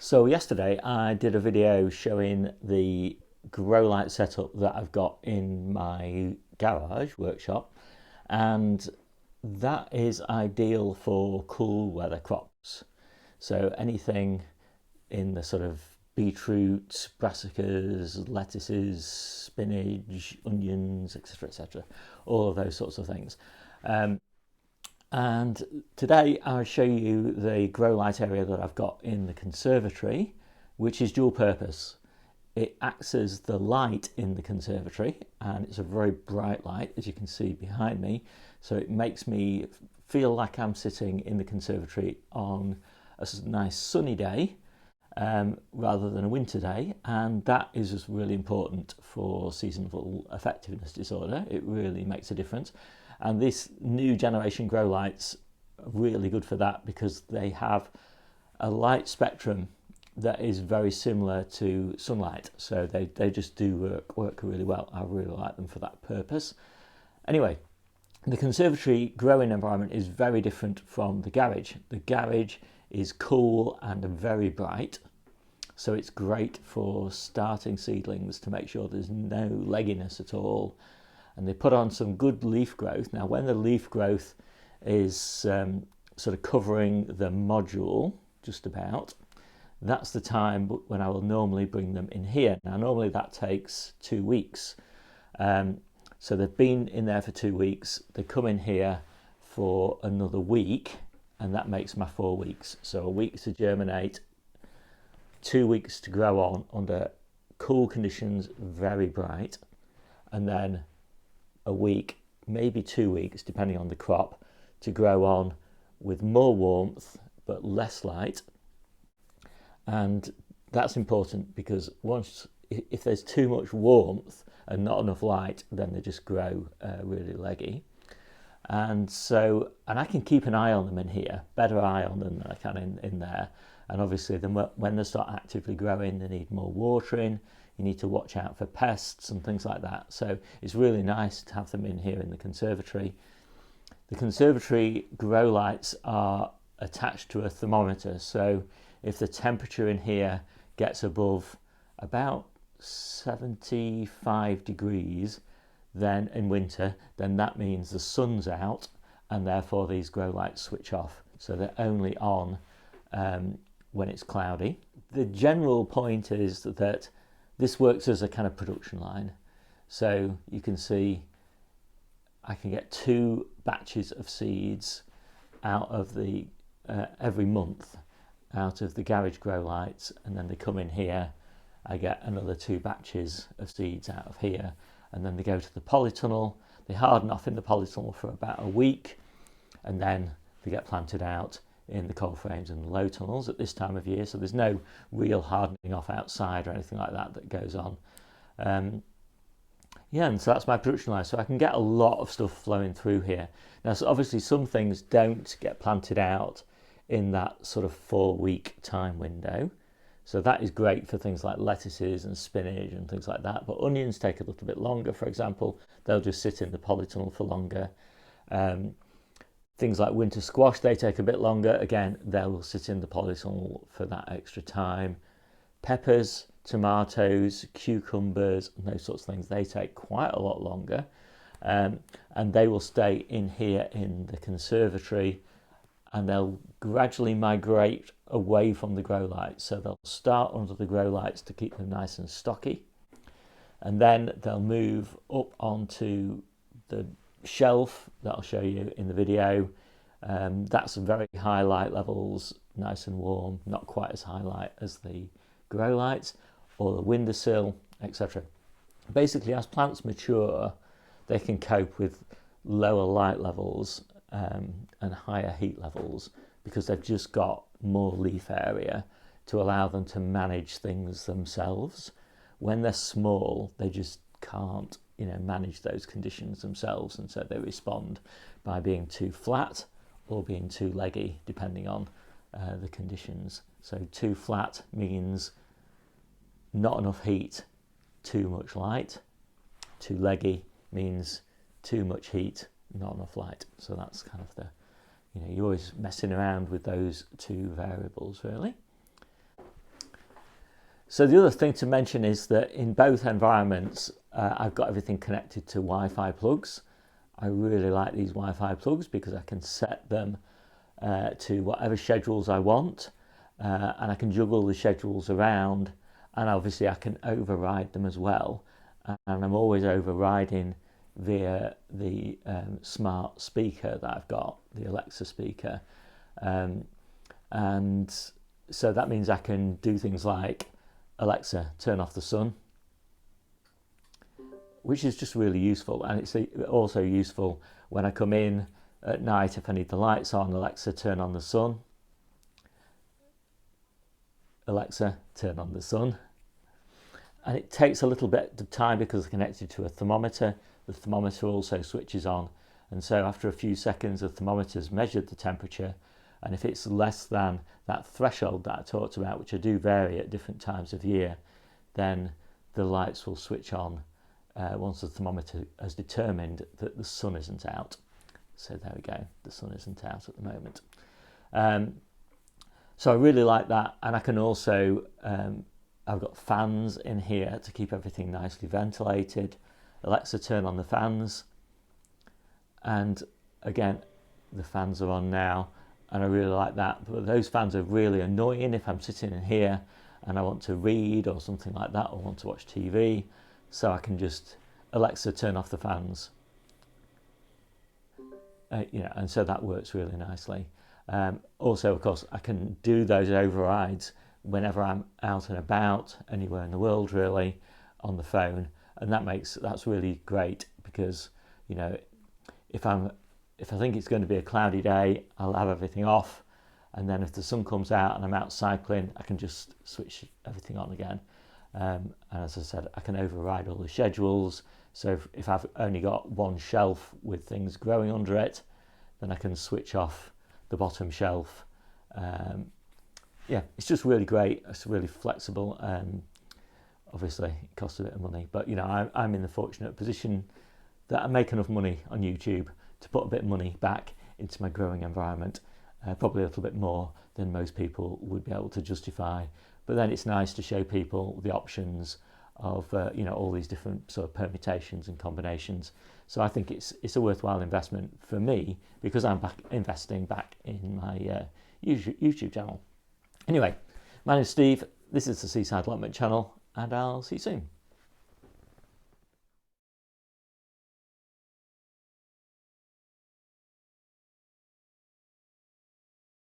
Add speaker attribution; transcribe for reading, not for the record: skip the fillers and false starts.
Speaker 1: So yesterday I did a video showing the grow light setup that I've got in my garage workshop, and that is ideal for cool weather crops. So anything in the sort of beetroots, brassicas, lettuces, spinach, onions, etc., all of those sorts of things. And today I'll show you the grow light area that I've got in the conservatory, which is dual purpose. It acts as the light in the conservatory, and it's a very bright light, as you can see behind me. So it makes me feel like I'm sitting in the conservatory on a nice sunny day rather than a winter day, and that is just really important for seasonal effectiveness disorder. It really makes a difference, and this new generation grow lights are really good for that because they have a light spectrum that is very similar to sunlight, so they just do work really well. I really like them for that purpose. Anyway, the conservatory growing environment is very different from the garage. The garage is cool and very bright, so it's great for starting seedlings to make sure there's no legginess at all. And they put on some good leaf growth. Now, when the leaf growth is sort of covering the module just about, that's the time when I will normally bring them in here. Now, normally that takes 2 weeks. So they've been in there for 2 weeks. They come in here for another week, and that makes my 4 weeks. So a week to germinate, 2 weeks to grow on under cool conditions, very bright, and then a week, maybe 2 weeks, depending on the crop, to grow on with more warmth but less light. And that's important because if there's too much warmth and not enough light, then they just grow really leggy. And I can keep an eye on them in here, better eye on them than I can in there. And obviously then when they start actively growing, they need more watering. You need to watch out for pests and things like that. So it's really nice to have them in here in the conservatory. The conservatory grow lights are attached to a thermometer. So if the temperature in here gets above about 75 degrees, then in winter, then that means the sun's out, and therefore these grow lights switch off. So they're only on when it's cloudy. The general point is that this works as a kind of production line. So you can see I can get 2 batches of seeds out of the every month out of the garage grow lights, and then they come in here. I get another 2 batches of seeds out of here, and then they go to the polytunnel. They harden off in the polytunnel for about a week, and then they get planted out in the cold frames and the low tunnels at this time of year. So there's no real hardening off outside or anything like that goes on. Yeah, and so that's my production line. So I can get a lot of stuff flowing through here. Now, so obviously some things don't get planted out in that sort of 4-week time window. So that is great for things like lettuces and spinach and things like that. But onions take a little bit longer, for example. They'll just sit in the polytunnel for longer. Things like winter squash, they take a bit longer. Again, they'll sit in the polytunnel for that extra time. Peppers, tomatoes, cucumbers, and those sorts of things, they take quite a lot longer. And they will stay in here in the conservatory, and they'll gradually migrate away from the grow lights. So they'll start under the grow lights to keep them nice and stocky, and then they'll move up onto the shelf that I'll show you in the video. That's very high light levels, nice and warm, not quite as high light as the grow lights or the windowsill, etc. Basically, as plants mature, they can cope with lower light levels and higher heat levels because they've just got more leaf area to allow them to manage things themselves. When they're small, they just can't manage those conditions themselves, and so they respond by being too flat or being too leggy depending on the conditions. So too flat means not enough heat, too much light. Too leggy means too much heat, not enough light. So that's kind of the, you're always messing around with those 2 variables really. So the other thing to mention is that in both environments, I've got everything connected to Wi-Fi plugs. I really like these Wi-Fi plugs because I can set them to whatever schedules I want, and I can juggle the schedules around, and obviously I can override them as well. And I'm always overriding via the smart speaker that I've got, the Alexa speaker. And so that means I can do things like, Alexa, turn off the sun, which is just really useful. And it's also useful when I come in at night, if I need the lights on, Alexa, turn on the sun. Alexa, turn on the sun. And it takes a little bit of time because it's connected to a thermometer. The thermometer also switches on. And so after a few seconds, the thermometer's measured the temperature. And if it's less than that threshold that I talked about, which I do vary at different times of year, then the lights will switch on once the thermometer has determined that the sun isn't out. So there we go, the sun isn't out at the moment. So I really like that. And I can also, I've got fans in here to keep everything nicely ventilated. Alexa, turn on the fans. And again, the fans are on now. And I really like that. But those fans are really annoying if I'm sitting in here and I want to read or something like that, or want to watch TV. So I can just, Alexa, turn off the fans. And so that works really nicely. Also, of course, I can do those overrides whenever I'm out and about, anywhere in the world really, on the phone. And that's really great because, if I think it's going to be a cloudy day, I'll have everything off. And then if the sun comes out and I'm out cycling, I can just switch everything on again. And as I said, I can override all the schedules. So if I've only got one shelf with things growing under it, then I can switch off the bottom shelf. It's just really great. It's really flexible. Obviously, it costs a bit of money. But, I'm in the fortunate position that I make enough money on YouTube to put a bit of money back into my growing environment, probably a little bit more than most people would be able to justify. But then it's nice to show people the options of all these different sort of permutations and combinations. So I think it's a worthwhile investment for me because I'm investing back in my YouTube channel. Anyway, my name's Steve. This is the Seaside Allotment channel, and I'll see you soon.